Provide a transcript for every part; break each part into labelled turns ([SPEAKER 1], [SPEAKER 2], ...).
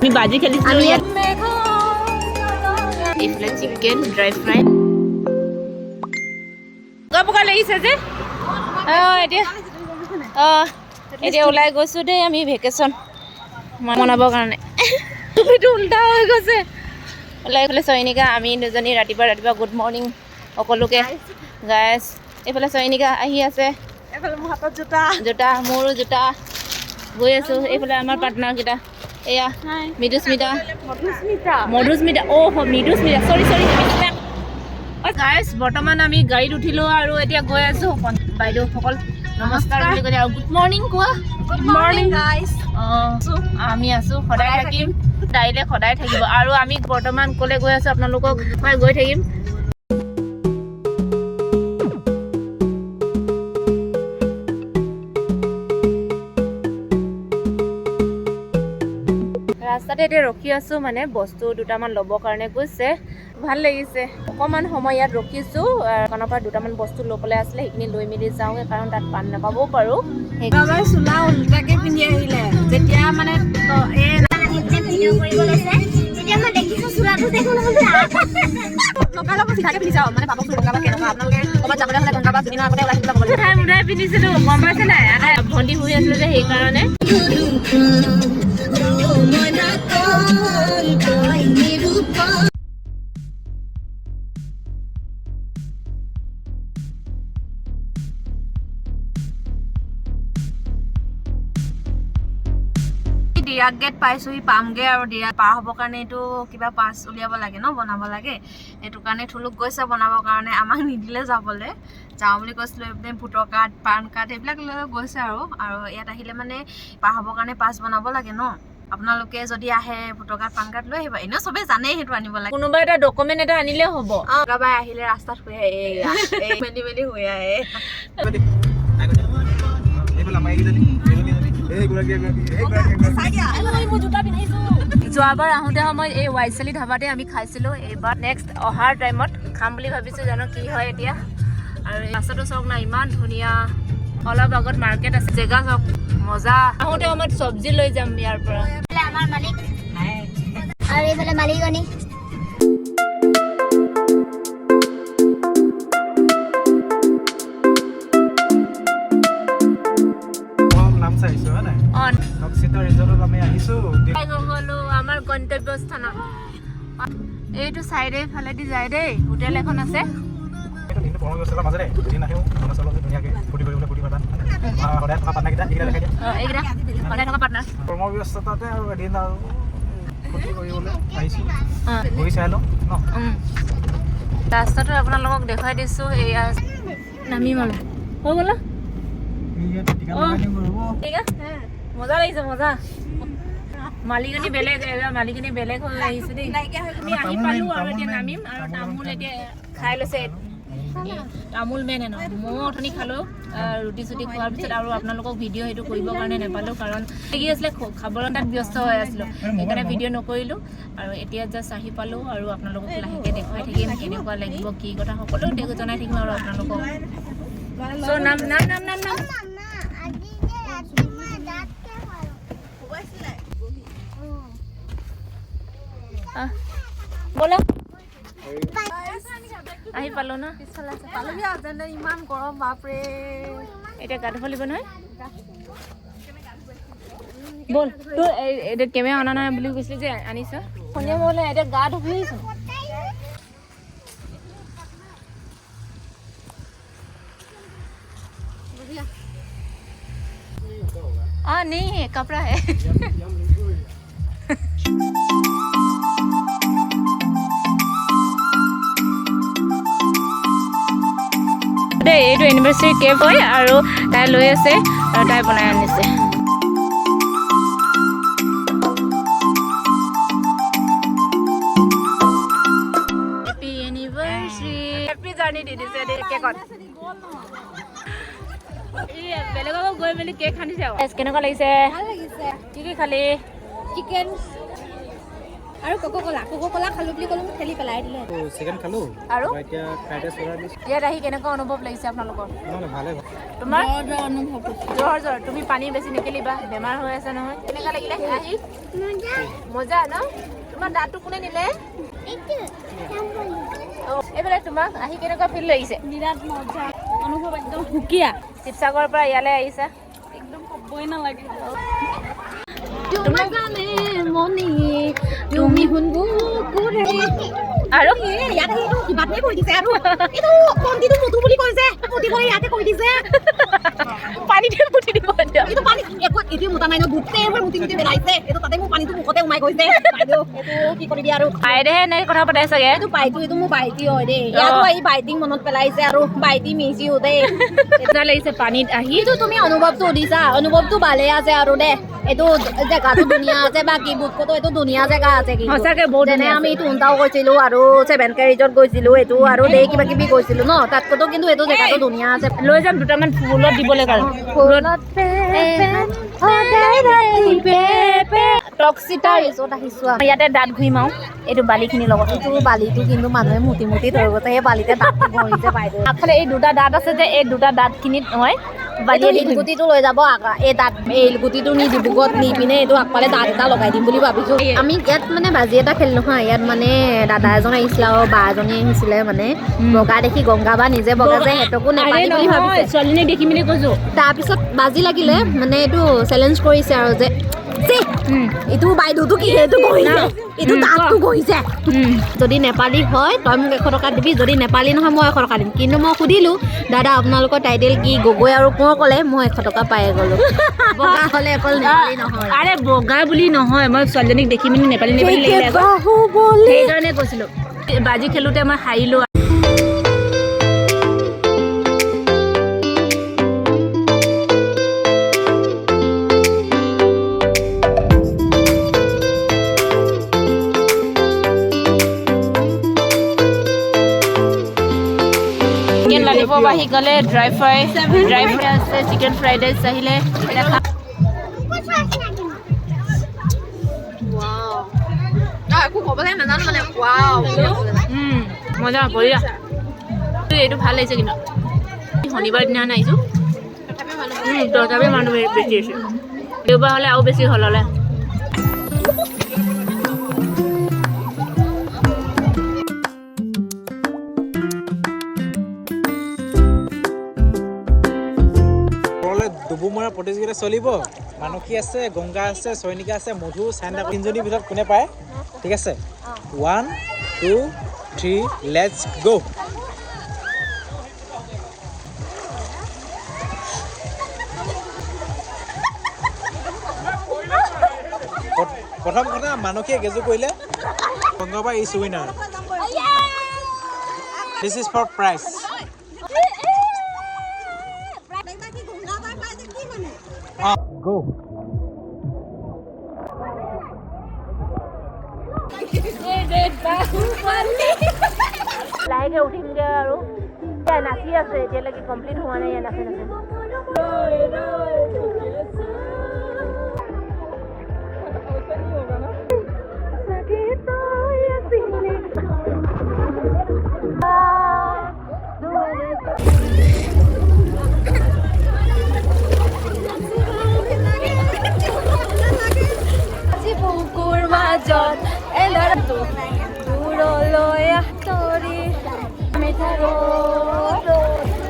[SPEAKER 1] আমি বাজি খেলিছিলোঁ এইফালে চিকেন ড্ৰাই ফ্ৰাই পকা লাগিছে যে এতিয়া ওলাই গৈছোঁ দেই আমি ভেকেশ্যন মনাবৰ কাৰণে টুপিটো উল্টা হৈ গৈছে ওলাই গ'লে চয়নিকা আমি দুজনী ৰাতিপুৱা গুড মৰ্ণিং সকলোকে গাইছ এইফালে চয়নিকা আহি আছে এইফালে মোৰ হাতত জোতা মোৰো জোতা গৈ আছোঁ এইফালে আমাৰ পাৰ্টনাৰকেইটা এয়া মৃদুস্মিতা চৰি গাইছ বৰ্তমান আমি গাড়ীত উঠিলোঁ আৰু এতিয়া গৈ আছোঁ বাইদেউসকল নমস্কাৰ বুলি কৈ আৰু গুড মৰ্ণিং কোৱা গুড মৰ্ণিং গাইছ আমি আছোঁ সদায় থাকিম ডাইৰেক্ট সদায় থাকিব আৰু আমি বৰ্তমান ক'লে গৈ আছোঁ আপোনালোকক মই গৈ থাকিম ৰাস্তাতে এতিয়া ৰখি আছোঁ মানে বস্তু দুটামান ল'বৰ কাৰণে গৈছে ভাল লাগিছে অকণমান সময় ইয়াত ৰখিছোঁ দোকানৰ পৰা দুটামান বস্তু ল'বলৈ আছিলে সেইখিনি লৈ মেলি যাওঁগৈ কাৰণ তাত পাণ নাপাবও পাৰোঁ সেইকাৰণে চোলা উল্টাকৈ পিন্ধি আহিলে যেতিয়া মানে পিন্ধিছিলো গম পাইছে নাই ভণ্টি শুই আছিলে যে সেইকাৰণে ডিৰাক গেট পাইছোঁহি পামগৈ আৰু ডিৰাক পাৰ হ'বৰ কাৰণে এইটো কিবা পাছ উলিয়াব লাগে ন বনাব লাগে সেইটো কাৰণে থুলুক গৈছে বনাবৰ কাৰণে আমাক নিদিলে যাবলৈ যাওঁ বুলি কৈছিলোঁ এইপিনে ভোটৰ কাৰ্ড পান কাৰ্ড এইবিলাক লৈ গৈছে আৰু ইয়াত আহিলে মানে পাৰ হ'বৰ কাৰণে পাছ বনাব লাগে ন আপোনালোকে যদি আহে ভোটৰ কাৰ্ড পান কাৰ্ড লৈ আহিব এনেও চবেই জানেই সেইটো আনিব লাগে কোনোবা এটা ডকুমেণ্ট এটা আনিলে হ'ব কাৰোবাৰ আহিলে ৰাস্তাত শুই আহে মেলি শুই আহে যোৱাবাৰ আহোঁতে সময়ত এই ৱাইচালি ধাবাতে আমি খাইছিলোঁ এইবাৰ নেক্সট অহাৰ টাইমত খাম বুলি ভাবিছোঁ জানো কি হয় এতিয়া আৰু ৰাস্তাটো চাওক না ইমান ধুনীয়া অলপ আগত মাৰ্কেট আছে জেগা চাওক মজা আহোঁতে সময়ত চব্জি লৈ যাম ইয়াৰ পৰা আমাৰ মালিক আৰু এইফালে মালিকনী আমাৰ গন্তব্যস্থানত এইটো চাইডে ফালেদি যায় দেই হোটেল এখন আছে ৰাস্তাটো আপোনালোকক দেখুৱাই দিছোঁ এয়া নামিম আৰু হৈ গ'ল মজা লাগিছে মজা মালিকনী বেলেগ হৈ আহিছে দেই আমি আহি পালোঁ আৰু এতিয়া নামিম আৰু তামোল এতিয়া খাই লৈছে তামোল মেনে ন ময়ো অথনি খালোঁ ৰুটি চুটি খোৱাৰ পিছত আৰু আপোনালোকক ভিডিঅ' সেইটো কৰিবৰ কাৰণে নাপালোঁ কাৰণ কি আছিলে খাবলৈ তাত ব্যস্ত হৈ আছিলোঁ সেইকাৰণে ভিডিঅ' নকৰিলোঁ আৰু এতিয়া জাষ্ট আহি পালোঁ আৰু আপোনালোকক লাহেকৈ দেখুৱাই থাকিম কেনেকুৱা লাগিব কি কথা সকলো জনাই থাকিম আৰু আপোনালোকক চ' নাম ব'লা আহি পালোঁ ন ইমান গৰম বাপৰে এতিয়া গা ধুব লাগিব নহয় ব'ল তোৰ এতিয়া কেমেৰা অনা নাই বুলি কৈছিলি যে আনিছ সন্ধিয়া মই বোলে এতিয়া গা ধুব আহিছোঁ नहीं है कपड़ा है এইটো এনিভাৰ্চাৰী কেক হয় আৰু তাই লৈ আছে আৰু তাই বনাই আনিছে হেপী এনিভাৰ্চাৰী হেপী জাৰ্ণি দি দিছে কেকত বেলেগক গৈ মেলি কেক খান্দিছে কেনেকুৱা লাগিছে কি খালি চিকেন
[SPEAKER 2] আৰু কোকো-কোলা খালো বুলি ক'লো মোক ঠেলি পেলাই দিলে
[SPEAKER 3] চিকেন খালো
[SPEAKER 1] আৰু
[SPEAKER 3] এতিয়া ফ্ৰাইড ৰাইচ অৰ্ডাৰ দিছো
[SPEAKER 1] ইয়াত আহি কেনেকুৱা অনুভৱ লাগিছে আপোনালোকৰ
[SPEAKER 3] ভালে
[SPEAKER 1] তোমাৰ জ্বৰ তুমি পানী বেছি নিকেলিবা বেমাৰ হৈ আছে নহয় কেনেকুৱা লাগিলে আহি মজা ন তোমাৰ দাঁতটো কোনে নিলে এইফালে তোমাক আহি কেনেকুৱা ফিল লাগিছে
[SPEAKER 2] বিৰাট মজা অনুভৱ একদম সুকীয়া
[SPEAKER 1] শিৱসাগৰৰ পৰা ইয়ালৈ আহিছা
[SPEAKER 2] একদম ক'বই নালাগে
[SPEAKER 1] তোমাক
[SPEAKER 2] জানে মনি তুমি শুনবো কোৰে
[SPEAKER 1] আৰু
[SPEAKER 2] ইয়াত আহিটো কিবাতে কৈ দিছে আৰু এইটো পন্তিটো মুতু বুলি কৈছে মুতি কৰি ইয়াতে কৈ দিছে
[SPEAKER 1] পানীতে মুঠি দিব এতিয়া
[SPEAKER 2] এইটো পানী এইটো মুতা নাই ন গোটেইবোৰ মুতি বেলাইছে এইটো তাতে মোৰ পানীটো মুখতে সোমাই গৈছে বাইদেউ এইটো কি কৰিবি আৰু
[SPEAKER 1] আইদেহে এনেকৈ কথা পাতাই চাগে
[SPEAKER 2] এইটো মোৰ বাইটি হয় দেই ইয়াতো আহি বাইটিক মনত পেলাইছে আৰু বাইটি মিচিও দেই
[SPEAKER 1] এটা লাগিছে পানীত আহি
[SPEAKER 2] কিন্তু তুমি অনুভৱটো সুধিছা অনুভৱটো ভালে আছে আৰু দে এইটো জেগাটো ধুনীয়া আছে বাকী বুটকতো এইটো ধুনীয়া জেগা আছে কিন্তু
[SPEAKER 1] সঁচাকে বহুত
[SPEAKER 2] যেনে আমি টুনটাও গৈছিলো আৰু 7K ৰিজৰ্ট গৈছিলো এইটো আৰু দে কিবা কিবি গৈছিলো ন তাতকতো কিন্তু এইটো জেগাটো ধুনীয়া আছে
[SPEAKER 1] লৈ যাম দুটামান ফুলত দিবলৈ কাৰণে ফুলত টক্সিটা
[SPEAKER 2] ৰিজৰ্ট আহিছো
[SPEAKER 1] ইয়াতে দাঁত ঘূৰিম আৰু এইটো বালিখিনিৰ লগত
[SPEAKER 2] এইটো বালিটো কিন্তু মানুহে মুতি মুতি থৈ গৈছে সেই বালিতে দাঁতটো ঘঁহিছে বাইদেউ
[SPEAKER 1] আগফালে এই দুটা দাঁত আছে যে এই দুটা দাঁতখিনিত নহয়
[SPEAKER 2] গুটিটো লৈ যাব এই দাঁত এই গুটিটো নি ডিব্ৰুগড়ত নি পিনে এইটো আগফালে দাঁত এটা লগাই দিম বুলি ভাবিছো আমি ইয়াত মানে বাজি এটা খেলিলো নহয় ইয়াত মানে দাদা এজন আহিছিলে আৰু বা এজনী আহিছিলে মানে বগা দেখি গংগা বা নিজে বগা যে সিহঁতকো নেপালী বুলি ভাবিছে
[SPEAKER 1] ছোৱালীজনী দেখি মেলি কৈছো
[SPEAKER 2] তাৰপিছত বাজি লাগিলে মানে এইটো চেলেঞ্জ কৰিছে আৰু যে এইটো বাইদেউটো কি সেইটো কৰিছে এইটো দাঁতটো কৰিছে যদি নেপালী হয় তই মোক 100 টকা দিবি যদি নেপালী নহয় মই 100 টকা দিম কিন্তু মই সুধিলোঁ দাদা আপোনালোকৰ টাইটেল কি গগৈ আৰু কোঁৱৰ ক'লে মই 100 টকা পাই গ'লোঁ বগা হ'লে অকল নেপালী নহয়
[SPEAKER 1] আৰে বগা বুলি নহয় মই ছোৱালীজনীক দেখি মেলি নেপালী লাগিলে সেইকাৰণে কৈছিলোঁ বাজি খেলোঁতে মই হাৰিলোঁ ললিপপ আহি গ'লে ড্ৰাই ফ্ৰাই আছে চিকেন ফ্ৰাইড ৰাইচ আহিলে মজা বঢ়িয়া এইটো ভাল লাগিছে কিন্তু শনিবাৰ দিনাখন আহিছোঁ তথাপি মানুহ বেছি আছে দেওবাৰ হ'লে আৰু বেছি হ'ল হ'লে
[SPEAKER 3] ডুবুমৰা প্ৰতিযোগিতা চলিব মানসী আছে গংগা আছে চয়নিকা আছে মধু চাইনা তিনিজনীৰ ভিতৰত কোনে পায় ঠিক আছে 1 2 3 লেটছ গো প্ৰথম কথা মানসীয়ে গেজু কৰিলে গংগা বা is winner this is for prize Go.
[SPEAKER 1] লাহেকে উঠিমগে আৰু নাচি আছে এতিয়ালৈকে কমপ্লিট হোৱা নাই নাচি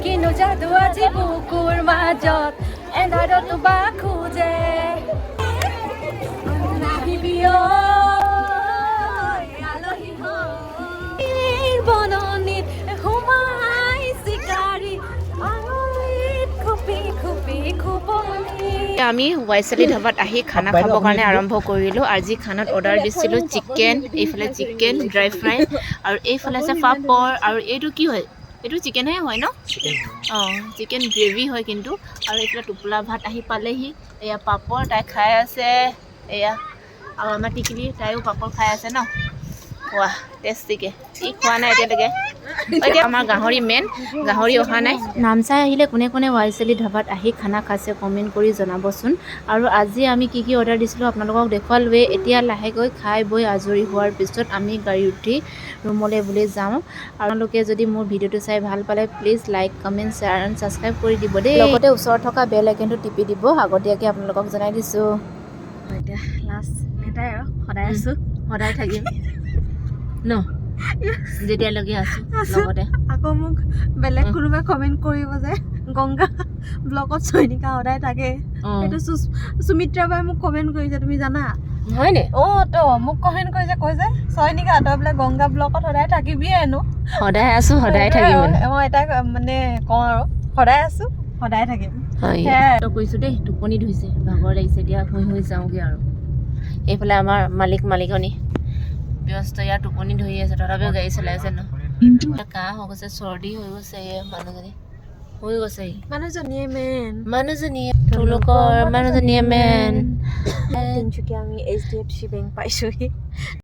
[SPEAKER 1] কিন্তু যাদু আজি বুকুৰ মাজত এন্ধাৰতো বা খোজে নাহিবি আলহী বননিত সোমাই চিকাৰী আঙুলিত খুপি খুপি খুপনি আমি ৱাইচালি ধাবাত আহি খানা খাবৰ কাৰণে আৰম্ভ কৰিলোঁ আজি খানাত অৰ্ডাৰ দিছিলোঁ চিকেন এইফালে চিকেন ড্ৰাই ফ্ৰাই আৰু এইফালে আছে পাপৰ আৰু এইটো কি হয় এইটো চিকেনহে হয় ন অঁ চিকেন গ্ৰেভি হয় কিন্তু আৰু এইফালে টোপোলা ভাত আহি পালেহি এয়া পাপৰ তাই খাই আছে এয়া আৰু আমাৰ টিকলি তাইও পাপৰ খাই আছে ন ৱাহ টেষ্টিকে ই খোৱা নাই এতিয়ালৈকে এতিয়া আমাৰ গাহৰি মেইন গাহৰি অহা নাই নামচাই আহিলে কোনে কোনে ৱাইচেলি ধাবাত আহি খানা খাইছে কমেণ্ট কৰি জনাবচোন আৰু আজি আমি কি কি অৰ্ডাৰ দিছিলোঁ আপোনালোকক দেখুৱালোৱে এতিয়া লাহেকৈ খাই বৈ আজৰি হোৱাৰ পিছত আমি গাড়ী উঠি ৰুমলৈ বুলি যাওঁ আপোনালোকে যদি মোৰ ভিডিঅ'টো চাই ভাল পালে please like comment share and subscribe কৰি দিব দেই লগতে ওচৰত থকা বেল আইকনটো টিপি দিব আগতীয়াকৈ আপোনালোকক জনাই দিছোঁ এতিয়া লাষ্ট এটাই আৰু সদায় আছোঁ সদায় থাকিম ন যেতিয়ালৈকে আছোঁ লগতে
[SPEAKER 2] আকৌ মোক বেলেগ কোনোবাই কমেণ্ট কৰিব যে গংগা ব্লগত চয়নিকা সদায় থাকে এইটো সুমিত্ৰা বাই মোক কমেণ্ট কৰিছে তুমি জানা
[SPEAKER 1] হয়নে
[SPEAKER 2] তো মোক কমেণ্ট কৰিছে কৈছে চয়নিকা তই বোলে গংগা ব্লগত সদায় থাকিবি হেনো
[SPEAKER 1] সদায় আছোঁ সদায় থাকিম
[SPEAKER 2] মই এটা মানে কওঁ আৰু সদায় আছোঁ সদায় থাকিম
[SPEAKER 1] কৈছোঁ দেই টোপনি ধৰিছে ভাগৰ লাগিছে এতিয়া শুই যাওঁগৈ আৰু এইফালে আমাৰ মালিকনী ব্যস্ত ইয়াৰ টোপনি ধৰি আছে তথাপিও গাড়ী চলাই আছে ন কাহ হৈ গৈছে চৰ্দি হৈ গৈছে এই মানুহজনী হৈ গৈছে মানুহজনীয়ে মেইন
[SPEAKER 2] তিনিচুকীয়া আমি HDFC বেংক পাইছোঁহি